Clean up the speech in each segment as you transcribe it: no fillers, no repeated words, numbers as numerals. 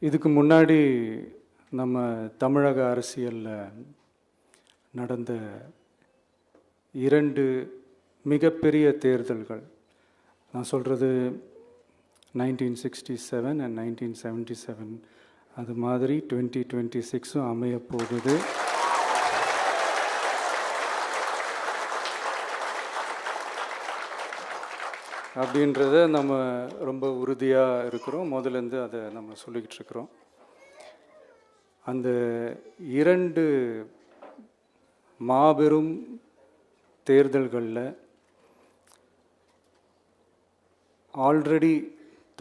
இதுக்கு முன்னாடி நம்ம தமிழக அரசியலில் நடந்த 2 மிகப்பெரிய தேர்தல்கள், நான் சொல்கிறது 1967 and 1977, அது மாதிரி 2026 அமைய போகுது. அப்படின்றத நம்ம ரொம்ப உறுதியாக இருக்கிறோம். முதலேருந்து அதை நம்ம சொல்லிக்கிட்டு இருக்கிறோம். அந்த 2 மாபெரும் தேர்தல்களில் ஆல்ரெடி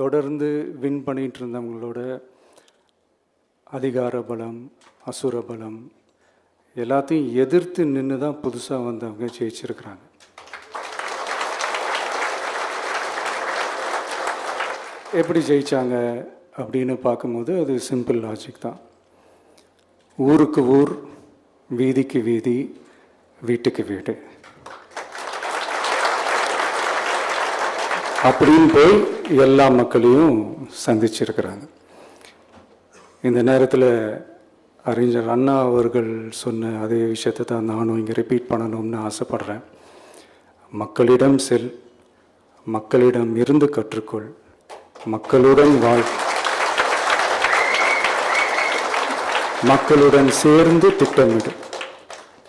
தொடர்ந்து வின் பண்ணிகிட்டு இருந்தவங்களோட அதிகார பலம், அசுர பலம் எல்லாத்தையும் எதிர்த்து நின்று தான் புதுசாக வந்தவங்க ஜெயிச்சிருக்கிறாங்க. எப்படி ஜெயித்தாங்க அப்படின்னு பார்க்கும்போது அது சிம்பிள் லாஜிக் தான். ஊருக்கு ஊர், வீதிக்கு வீதி, வீட்டுக்கு வீடு அப்படின்னு போய் எல்லா மக்களையும் சந்திச்சிருக்கிறாங்க. இந்த நேரத்தில் அறிஞர் அண்ணா அவர்கள் சொன்ன அதே விஷயத்தை தான் நானும் இங்கே ரிப்பீட் பண்ணணும்னு ஆசைப்படுறேன். மக்களிடம் செல், மக்களிடம் இருந்து கற்றுக்கொள், மக்களுடன் வாழ், மக்களுடன் சேர்ந்து திட்டமிடு.